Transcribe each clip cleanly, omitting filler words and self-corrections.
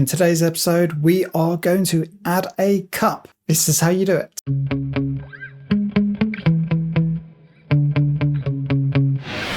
In today's episode, we are going to add a cup. This is how you do it.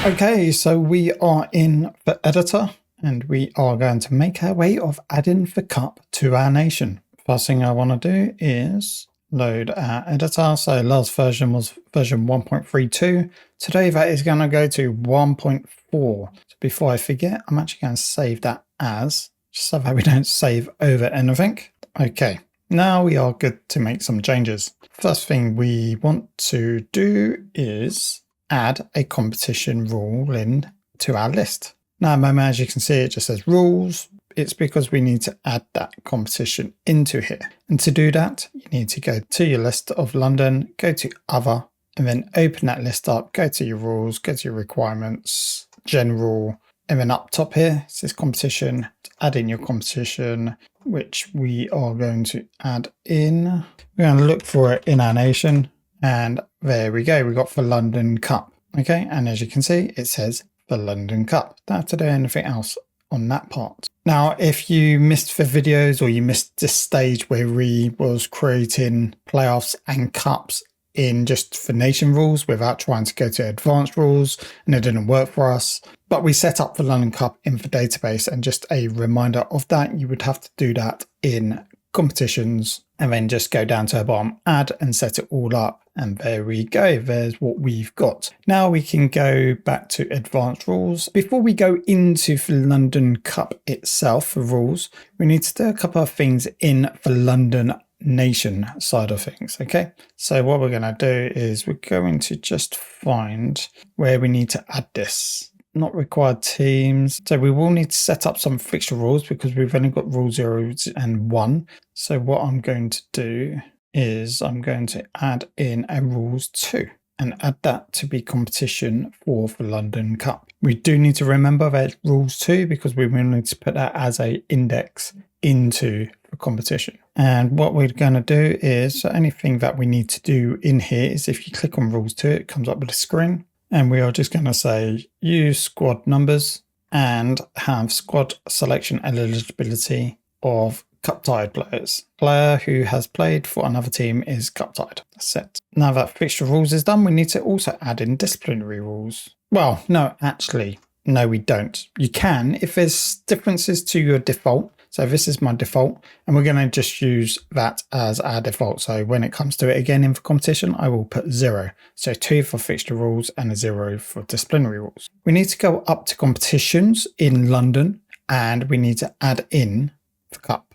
Okay, so we are in the editor and we are going to make our way of adding the cup to our nation. First thing I want to do is load our editor. So last version was version 1.32. Today that is going to go to 1.4. So before I forget, I'm actually going to save that as, just so that we don't save over anything. Okay, now we are good to make some changes. First thing we want to do is add a competition rule in to our list. Now at the moment, as you can see, it just says rules. It's because we need to add that competition into here. And to do that, you need to go to your list of London, go to other, and then open that list up, go to your rules, go to your requirements, general, and then up top here, it says competition, add in your competition, which we are going to add in. We're going to look for it in our nation. And there we go. We got the London Cup. Okay. And as you can see, it says the London Cup. Don't have to do anything else on that part. Now, if you missed the videos or you missed this stage where we was creating playoffs and cups in just the nation rules without trying to go to advanced rules, and it didn't work for us, but we set up the London Cup in the database, and just a reminder of that, you would have to do that in competitions and then just go down to the bottom, add and set it all up. And there we go. There's what we've got. Now we can go back to advanced rules. Before we go into the London Cup itself, the rules, we need to do a couple of things in the London nation side of things. Okay. So what we're going to do is we're going to just find where we need to add this. Not required teams. So we will need to set up some fixture rules because we've only got rule 0 and 1. So what I'm going to do is I'm going to add in a rules 2 and add that to be competition for the London Cup. We do need to remember that rules 2 because we will need to put that as a index into the competition. And what we're going to do is, so anything that we need to do in here is if you click on rules 2, it comes up with a screen. And we are just going to say use squad numbers and have squad selection eligibility of cup tied players. Player who has played for another team is cup tied. That's it. Now that fixture rules is done, we need to also add in disciplinary rules. Well, no, actually, no, we don't. You can if there's differences to your default. So this is my default, and we're going to just use that as our default. So when it comes to it again in the competition, I will put 0. So 2 for fixture rules and a 0 for disciplinary rules. We need to go up to competitions in London, and we need to add in the cup.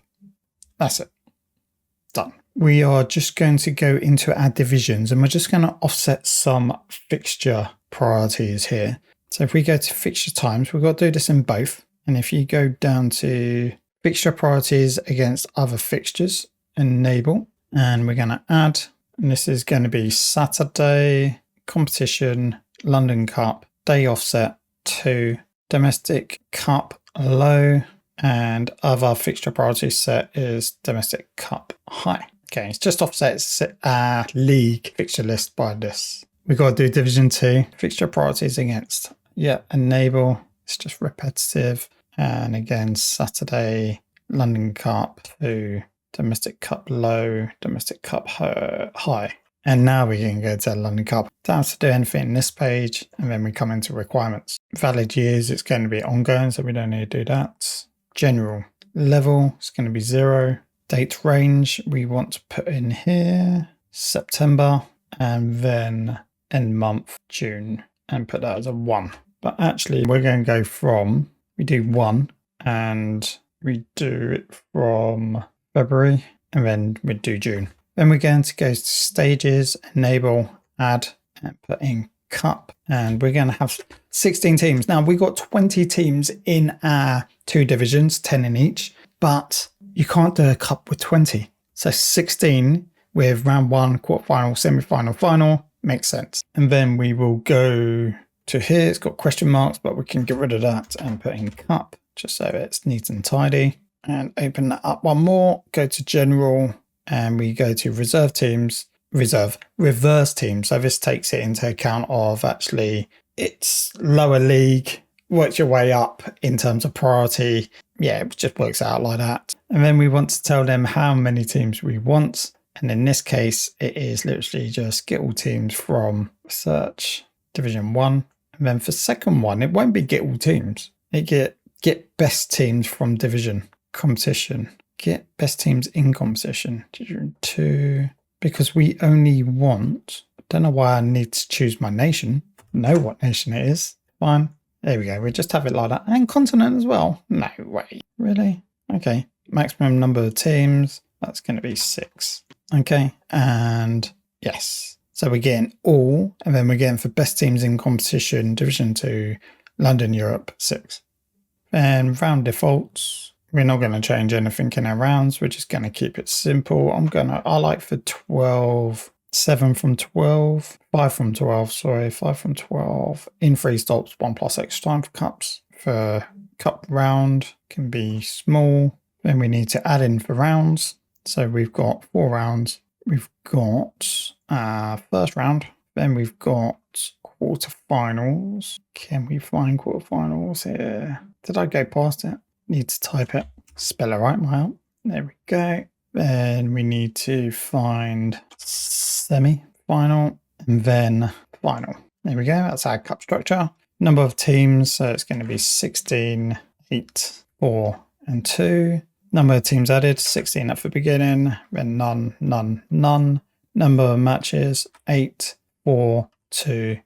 That's it. Done. We are just going to go into our divisions, and we're just going to offset some fixture priorities here. So if we go to fixture times, we've got to do this in both. And if you go down to fixture priorities against other fixtures, enable, and we're going to add, and this is going to be Saturday, competition, London Cup, day offset 2, domestic cup low, and other fixture priority set is domestic cup high. Okay, it's just offsets our league fixture list by this. We've got to do division 2, fixture priorities against, enable, it's just repetitive. And again, Saturday, London Cup to domestic cup low, domestic cup high. And now we can go to London Cup. Don't have to do anything in this page. And then we come into requirements. Valid years, it's going to be ongoing, so we don't need to do that. General level, it's going to be 0. Date range, we want to put in here, September, and then end month, June, and put that as a 1. But actually, we're going to go from, we do 1 and we do it from February and then we do June. Then we're going to go to stages, enable, add, and put in cup. And we're going to have 16 teams. Now we got 20 teams in our 2 divisions, 10 in each, but you can't do a cup with 20. So 16 with round 1, quarterfinal, semi-final, final makes sense. And then we will go to here, it's got question marks, but we can get rid of that and put in cup just so it's neat and tidy. And open that up one more, go to general, and we go to reserve teams, reverse teams. So this takes it into account of actually it's lower league, works your way up in terms of priority. yeah, it just works out like that. And then we want to tell them how many teams we want. And in this case, it is literally just get all teams from search Division 1. And then for second one, it won't be get all teams. It get best teams from division competition. Get best teams in competition. Division 2. Because we only want, I don't know why I need to choose my nation. Know what nation it is. Fine. There we go. We just have it like that. And continent as well. No way. Really? Okay. Maximum number of teams. That's going to be 6. Okay. And yes. So we're getting all, and then we're getting for best teams in competition, Division 2, London, Europe, 6. And round defaults. We're not going to change anything in our rounds. We're just going to keep it simple. I like for 12, 7 from 12, 5 from 12, 5 from 12. In 3 stops, 1 plus extra time for cups. For cup round can be small. Then we need to add in for rounds. So we've got 4 rounds. We've got first round. Then we've got quarterfinals. Can we find quarterfinals here? Did I go past it? Need to type it. Spell it right, my help. There we go. Then we need to find semi-final and then final. There we go. That's our cup structure. Number of teams. So it's going to be 16, 8, 4, and 2. Number of teams added, 16 at the beginning, then none, none, none. Number of matches, 8, 4, 2,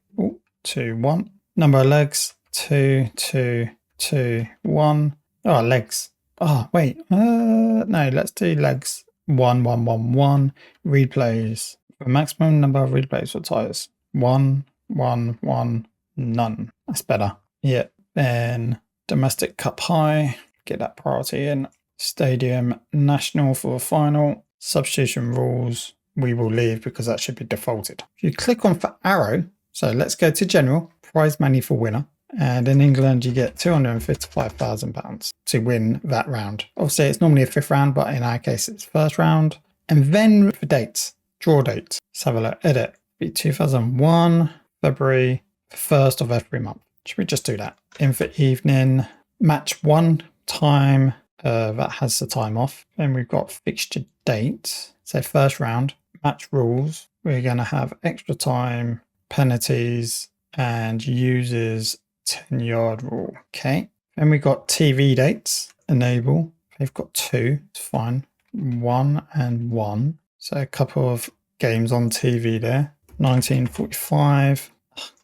2, 1. Number of legs, 2, 2, 2, 1. Oh, legs. Oh, wait. No, let's do legs. 1, 1, 1, 1. Replays. The maximum number of replays for tires. 1, 1, 1, none. That's better. Yeah. Then domestic cup high. Get that priority in. Stadium national for the final. Substitution rules. We will leave because that should be defaulted. If you click on for arrow, so let's go to general. Prize money for winner. And in England, you get £255,000 to win that round. Obviously, it's normally a 5th round, but in our case, it's first round. And then for dates, draw dates. Let's have a look. Edit. Be 2001, February, 1st of every month. Should we just do that? In for evening, match 1 time. That has the time off. Then we've got fixture date. So first round, match rules. We're going to have extra time, penalties, and uses 10-yard rule. Okay. Then we got TV dates. Enable. They've got 2. It's fine. 1 and 1. So a couple of games on TV there. 1945.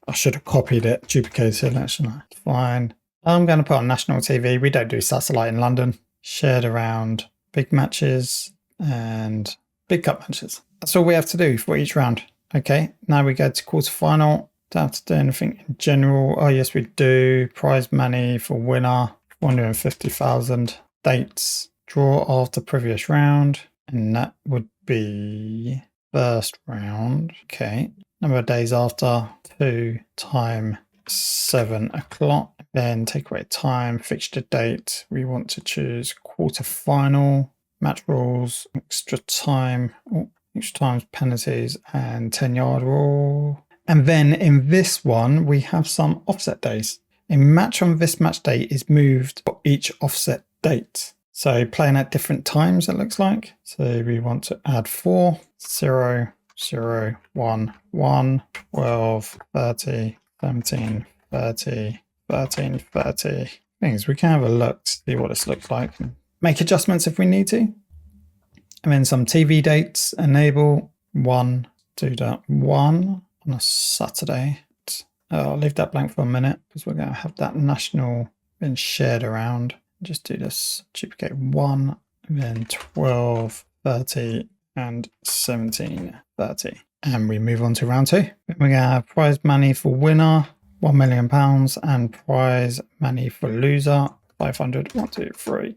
I should have copied it, duplicated it, shouldn't I? Fine. I'm going to put on national TV. We don't do satellite in London. Shared around big matches and big cup matches. That's all we have to do for each round. Okay, now we go to quarterfinal. Don't have to do anything in general. Oh, yes, we do. Prize money for winner, 150,000. Dates, draw after previous round. And that would be first round. Okay, number of days after, 2 time 7 o'clock. Then take away time, fixture date. We want to choose quarterfinal, match rules, extra time, extra times, penalties, and 10-yard rule. And then in this one, we have some offset days. A match on this match day is moved for each offset date. So playing at different times, it looks like. So we want to add 4, 0, 0, 1, 1, 12, 30, 17, 30, 13, 30. Things we can have a look to see what this looks like. Make adjustments if we need to. And then some TV dates. Enable 1. Do that 1 on a Saturday. I'll leave that blank for a minute because we're going to have that national been shared around. Just do this. Duplicate 1. And then 12, 30, and 17, 30. And we move on to round 2. We're going to have prize money for winner. £1 million and prize money for loser, 500, 1, 2, 3.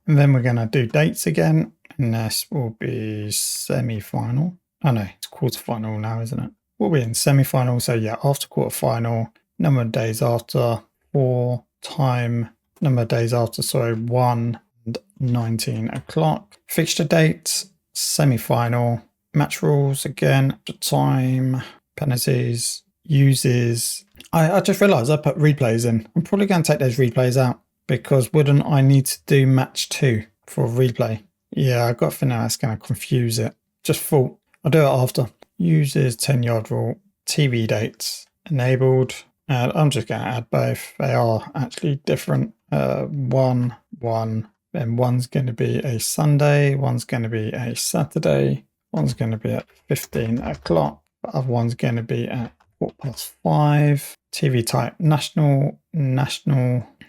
And then we're going to do dates again. And this will be semi-final. Oh no, it's quarter-final now, isn't it? We'll be in semi-final. So yeah, after quarter-final, number of days after, 4 time, number of days after, 1 and 19 o'clock. Fixture dates, semi-final, match rules again, the time, penalties, uses. I just realized I put replays in. I'm probably going to take those replays out because wouldn't I need to do match 2 for replay? Yeah, I got a feeling that's going to confuse it. Just thought I'll do it after. Uses 10-yard rule, TV dates enabled, and I'm just going to add both. They are actually different. 1, 1, then one's going to be a Sunday, one's going to be a Saturday, one's going to be at 15 o'clock, the other one's going to be at 5:15. TV type national,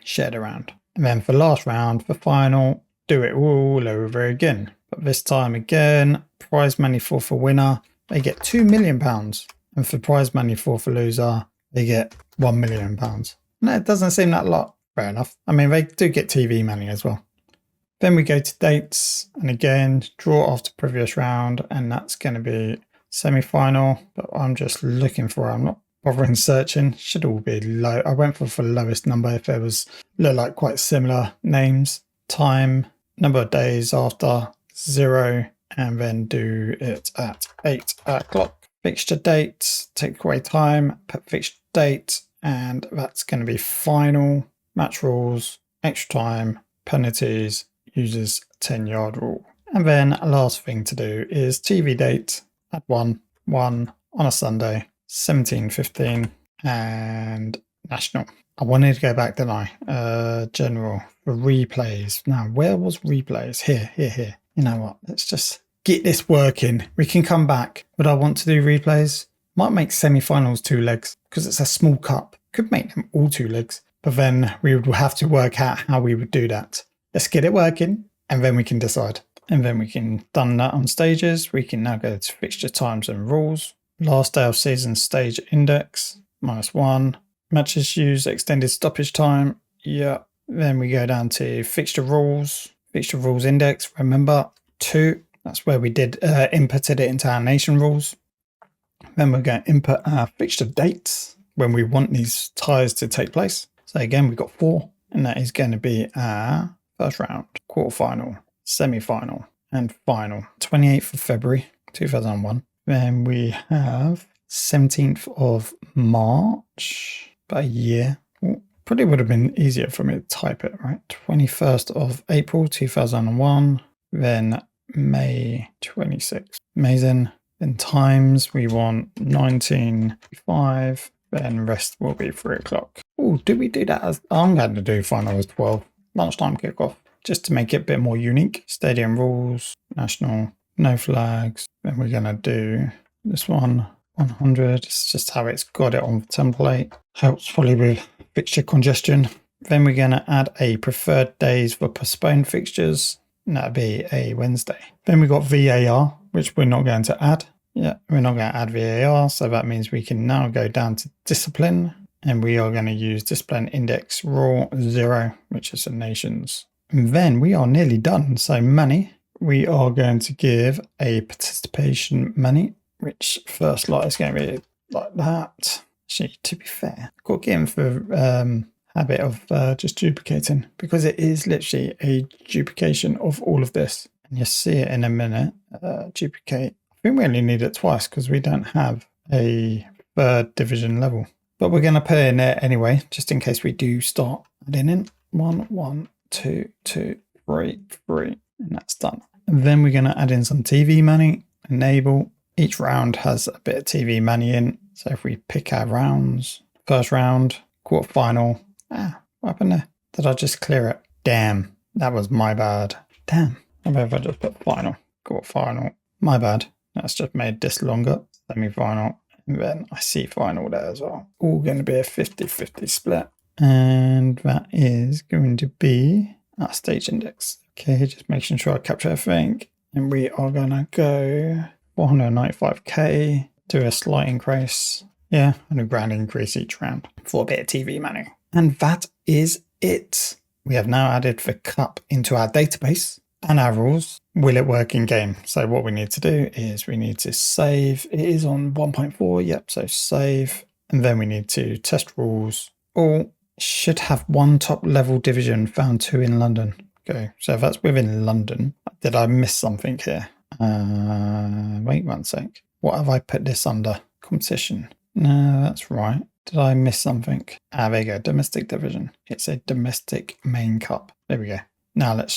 shared around. And then for last round, for final, do it all over again. But this time again, prize money for winner, they get £2 million. And for prize money for loser, they get £1 million. No, it doesn't seem that a lot. Fair enough. I mean, they do get TV money as well. Then we go to dates, and again, draw after previous round, and that's going to be semi-final, but I'm just looking for it. I'm not bothering searching. Should all be low. I went for lowest number if there was look like quite similar names. Time, number of days after 0, and then do it at 8 o'clock. Fixture date, take away time, put fixture date, and that's going to be final. Match rules, extra time, penalties, uses 10-yard rule. And then last thing to do is TV date at 1 on a Sunday, 17:15, and national. I wanted to go back, didn't I? General for replays. Now, where was replays? Here. You know what? Let's just get this working. We can come back. Would I want to do replays? Might make semi-finals 2 legs because it's a small cup. Could make them all 2 legs, but then we would have to work out how we would do that. Let's get it working, and then we can decide. And then we can done that on stages. We can now go to fixture times and rules. Last day of season stage index, -1. Matches use extended stoppage time. Yeah. Then we go down to fixture rules. Fixture rules index, remember, 2. That's where we did inputted it into our nation rules. Then we're going to input our fixture dates when we want these ties to take place. So again, we've got 4, and that is going to be our first round, quarterfinal, semi-final, and final. 28th of February 2001. Then we have 17th of March, about a year. Probably would have been easier for me to type it, right? 21st of April 2001. Then May 26th. Amazing. Then times, we want 19:05. Then rest will be 3 o'clock. Oh, did we do that as... I'm going to do final as 12. Lunchtime kickoff. Just to make it a bit more unique. Stadium rules. National. No flags. Then we're going to do this one. 100. It's just how it's got it on the template. Helps probably with fixture congestion. Then we're going to add a preferred days for postponed fixtures. And that'd be a Wednesday. Then we got VAR, which we're not going to add. Yeah, we're not going to add VAR. So that means we can now go down to discipline. And we are going to use discipline index rule 0, which is the nations. And then we are nearly done. So money, we are going to give a participation money, which first lot is going to be like that. Actually, to be fair, I've got to get him for habit of just duplicating, because it is literally a duplication of all of this. And you'll see it in a minute. Duplicate. I think we only need it twice because we don't have a 3rd division level. But we're going to put it in there anyway, just in case we do start adding in. 1, 1, 2, 2, 3, 3, and that's done. And then we're going to add in some TV money. Enable. Each round has a bit of TV money in. So if we pick our rounds, first round, quarterfinal. What happened there? Did I just clear it? Damn, that was my bad. Damn, how about if I just put final, quarterfinal? My bad. That's just made this longer. Semi-final. And then I see final there as well. All going to be a 50-50 split. And that is going to be our stage index. Okay, just making sure I capture everything. And we are going to go 495k, do a slight increase. Yeah, and a grand increase each round for a bit of TV money. And that is it. We have now added the cup into our database and our rules. Will it work in game? So what we need to do is we need to save. It is on 1.4. Yep. So save. And then we need to test rules. All should have 1 top level division, found 2 in London. Okay. So if that's within London, did I miss something here? Wait 1 sec. What have I put this under? Competition. No, that's right. Did I miss something? Ah, there you go. Domestic division. It's a domestic main cup. There we go. Now let's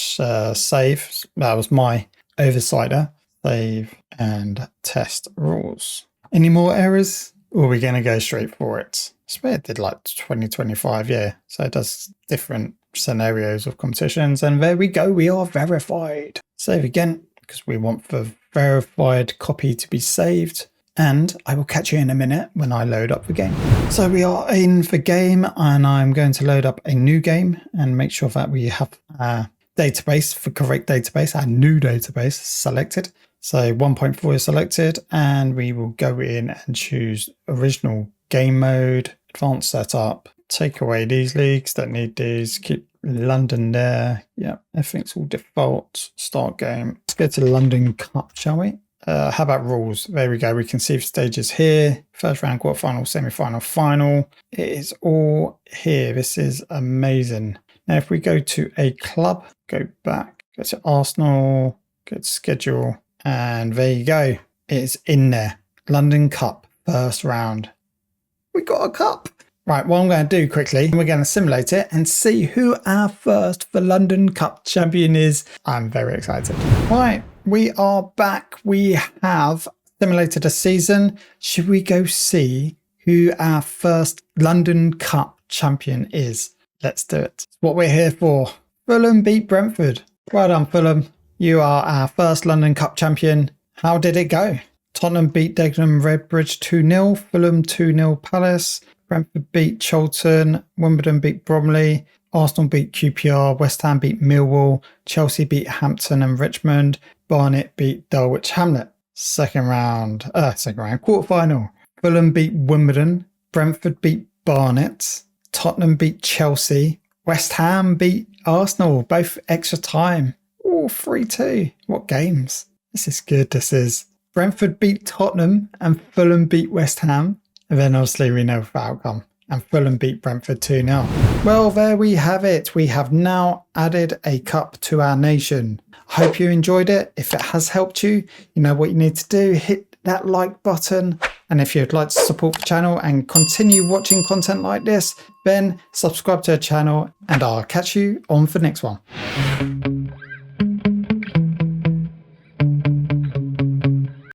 save. That was my oversighter. Save and test rules. Any more errors? Or are we going to go straight for it? I swear it did like 2025, yeah. So it does different scenarios of competitions. And there we go. We are verified. Save again because we want the verified copy to be saved. And I will catch you in a minute when I load up the game. So we are in the game and I'm going to load up a new game and make sure that we have our database, the correct database, our new database selected. So 1.4 is selected and we will go in and choose original game mode, advanced setup, take away these leagues, don't need these, keep London there. Yeah, everything's all default, start game. Let's go to the London Cup, shall we? How about rules? There we go. We can see the stages here. First round, quarterfinal, semi-final, final. It is all here. This is amazing. Now, if we go to a club, go back, go to Arsenal, go to schedule, and there you go. It's in there. London Cup, first round. We got a cup. Right, what I'm going to do quickly, we're going to simulate it and see who our first the London Cup champion is. I'm very excited. Right. We are back. We have simulated a season. Should we go see who our first London Cup champion is? Let's do it. It's what we're here for. Fulham beat Brentford. Well done, Fulham. You are our first London Cup champion. How did it go? Tottenham beat Dagenham Redbridge 2-0. Fulham 2-0 Palace. Brentford beat Charlton. Wimbledon beat Bromley. Arsenal beat QPR. West Ham beat Millwall. Chelsea beat Hampton and Richmond. Barnet beat Dulwich Hamlet. Second round, quarterfinal. Fulham beat Wimbledon. Brentford beat Barnet. Tottenham beat Chelsea. West Ham beat Arsenal, both extra time. Oh, 3-2. What games? This is good, this is. Brentford beat Tottenham and Fulham beat West Ham. And then obviously we know the outcome. And Fulham beat Brentford 2-0. Well, there we have it. We have now added a cup to our nation. I hope you enjoyed it. If it has helped you, you know what you need to do. Hit that like button. And if you'd like to support the channel and continue watching content like this, then subscribe to the channel and I'll catch you on the next one.